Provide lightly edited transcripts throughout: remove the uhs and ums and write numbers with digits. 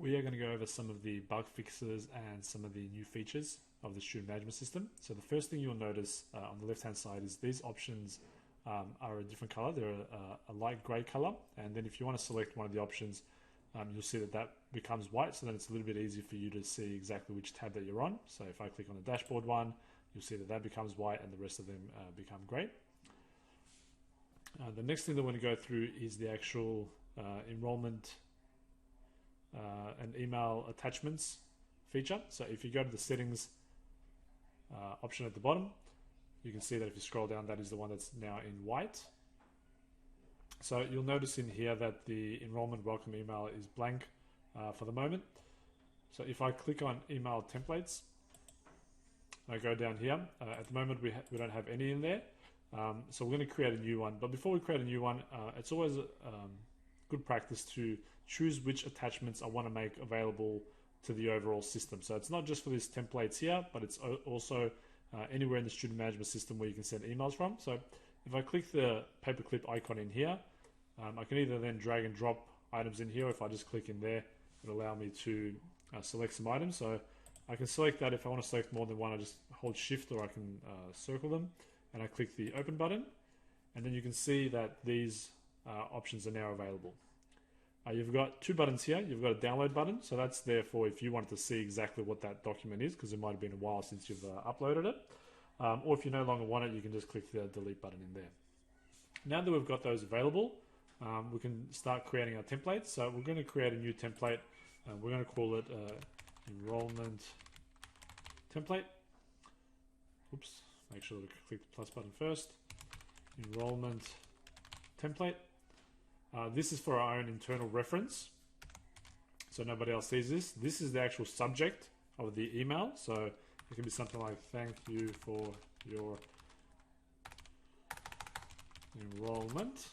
We are going to go over some of the bug fixes and some of the new features of the student management system. So the first thing you'll notice on the left hand side is these options are a different color. They're a light gray color, and then if you want to select one of the options, you'll see that that becomes white, so then it's a little bit easier for you to see exactly which tab that you're on. So if I click on the dashboard one, you'll see that that becomes white and the rest of them become gray. The next thing that we're going to go through is the actual enrollment and email attachments feature. So if you go to the settings option at the bottom, you can see that if you scroll down, that is the one that's now in white. So you'll notice in here that the enrollment welcome email is blank for the moment. So if I click on email templates, I go down here. At the moment we don't have any in there. So we're going to create a new one. But before we create a new one, it's always good practice to choose which attachments I want to make available to the overall system. So it's not just for these templates here, but it's also anywhere in the student management system where you can send emails from. So if I click the paperclip icon in here, I can either then drag and drop items in here, or if I just click in there, it'll allow me to select some items. So I can select that. If I want to select more than one, I just hold shift, or I can circle them, and I click the open button, and then you can see that these options are now available. You've got two buttons here. You've got a download button, so that's there for if you wanted to see exactly what that document is, because it might have been a while since you've uploaded it. Or if you no longer want it, you can just click the delete button in there. Now that we've got those available, we can start creating our templates. So we're going to create a new template. We're going to call it enrollment template. Oops, make sure to click the plus button first. Enrollment template. This is for our own internal reference, so nobody else sees this. This is the actual subject of the email, so it can be something like, thank you for your enrollment.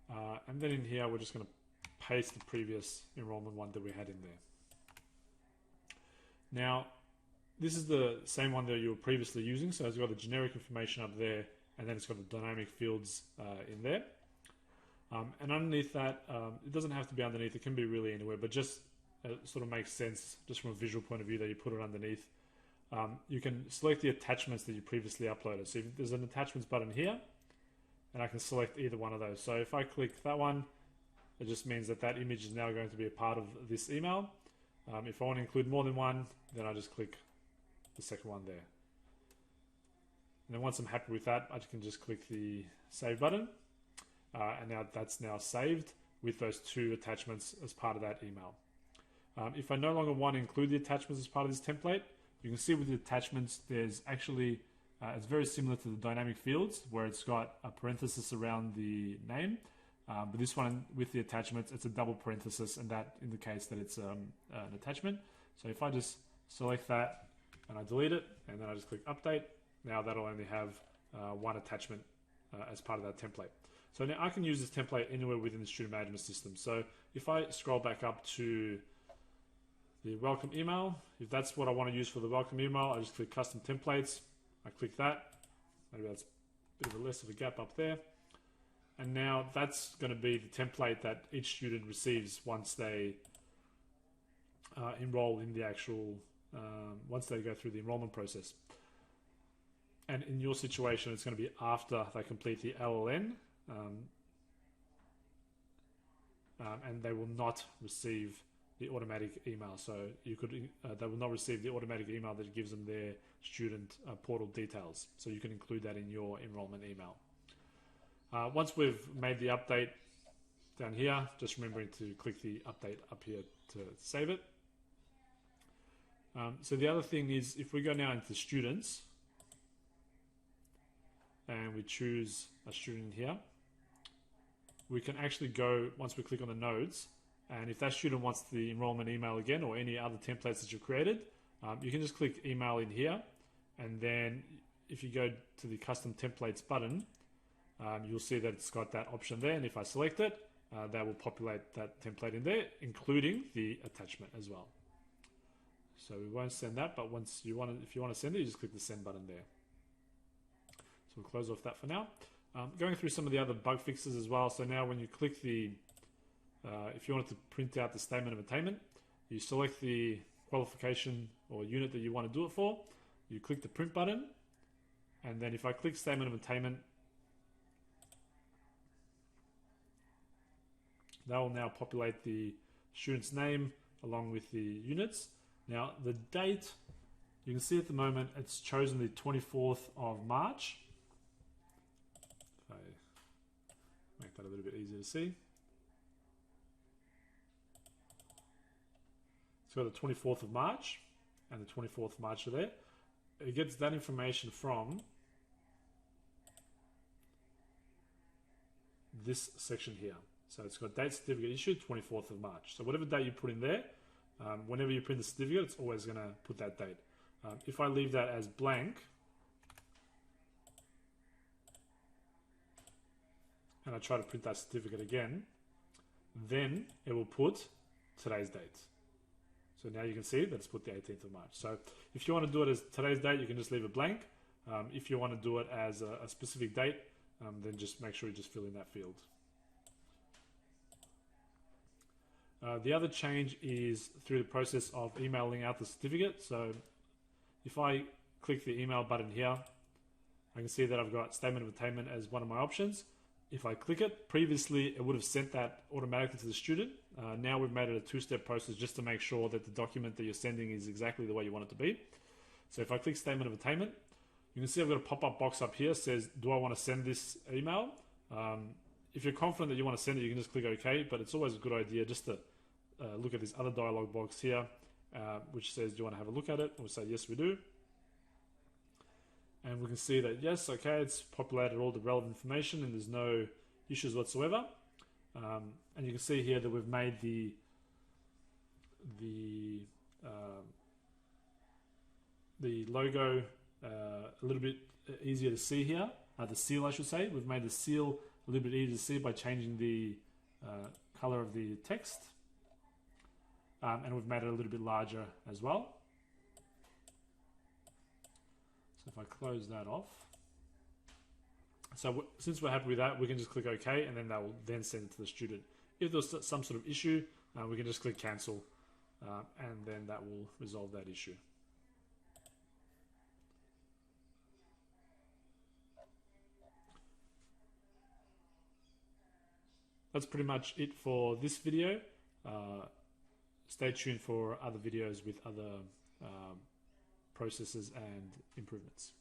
And then in here, we're just going to paste the previous enrollment one that we had in there. Now, this is the same one that you were previously using, so it's got the generic information up there, and then it's got the dynamic fields in there. And underneath that, it doesn't have to be underneath, it can be really anywhere, but just sort of makes sense just from a visual point of view that you put it underneath. You can select the attachments that you previously uploaded. So if there's an attachments button here, and I can select either one of those. So if I click that one, it just means that that image is now going to be a part of this email. If I want to include more than one, then I just click the second one there. And then once I'm happy with that, I can just click the save button. And now that's now saved with those two attachments as part of that email. If I no longer want to include the attachments as part of this template, you can see with the attachments, there's actually, it's very similar to the dynamic fields where it's got a parenthesis around the name. But this one with the attachments, it's a double parenthesis, and that indicates that it's an attachment. So if I just select that and I delete it, and then I just click update, now that'll only have one attachment as part of that template. So now I can use this template anywhere within the student management system. So if I scroll back up to the welcome email, if that's what I want to use for the welcome email, I just click custom templates. I click that. Maybe that's a bit of a less of a gap up there. And now that's going to be the template that each student receives once they enroll in the actual, once they go through the enrollment process. And in your situation, it's going to be after they complete the LLN, and they will not receive the automatic email. So you could, they will not receive the automatic email that gives them their student portal details. So you can include that in your enrollment email. Once we've made the update down here, just remembering to click the update up here to save it. So the other thing is, if we go now into students, and we choose a student here, we can actually go, once we click on the nodes, and if that student wants the enrollment email again, or any other templates that you've created, you can just click email in here, and then if you go to the custom templates button, you'll see that it's got that option there, and if I select it, that will populate that template in there, including the attachment as well. So we won't send that, but once you want to, if you want to send it, you just click the send button there. So we'll close off that for now. Going through some of the other bug fixes as well. So now when you click the if you wanted to print out the statement of attainment, you select the qualification or unit that you want to do it for, you click the print button, and then if I click statement of attainment, that will now populate the student's name along with the units. Now the date, you can see at the moment it's chosen the 24th of March. If I make that a little bit easier to see. It's got the 24th of March and the 24th of March are there. It gets that information from this section here. So it's got date certificate issued 24th of March. So whatever date you put in there, whenever you print the certificate, it's always going to put that date. If I leave that as blank, and I try to print that certificate again, then it will put today's date. So now you can see that it's put the 18th of March. So if you want to do it as today's date, you can just leave it blank. If you want to do it as a specific date, then just make sure you just fill in that field. The other change is through the process of emailing out the certificate. So if I click the email button here, I can see that I've got statement of attainment as one of my options. If I click it, previously it would have sent that automatically to the student. Now we've made it a two-step process just to make sure that the document that you're sending is exactly the way you want it to be. So if I click statement of attainment, you can see I've got a pop-up box up here that says, do I want to send this email? If you're confident that you want to send it, you can just click OK, but it's always a good idea just to look at this other dialog box here, which says, do you want to have a look at it? We'll say, yes, we do. And we can see that, yes, okay, it's populated all the relevant information and there's no issues whatsoever. And you can see here that we've made the logo a little bit easier to see here, the seal I should say. We've made the seal a little bit easier to see by changing the color of the text. And we've made it a little bit larger as well. So if I close that off, so since we're happy with that, we can just click OK, and then that will then send it to the student. If there's some sort of issue, we can just click cancel, and then that will resolve that issue. That's pretty much it for this video. Stay tuned for other videos with other processes and improvements.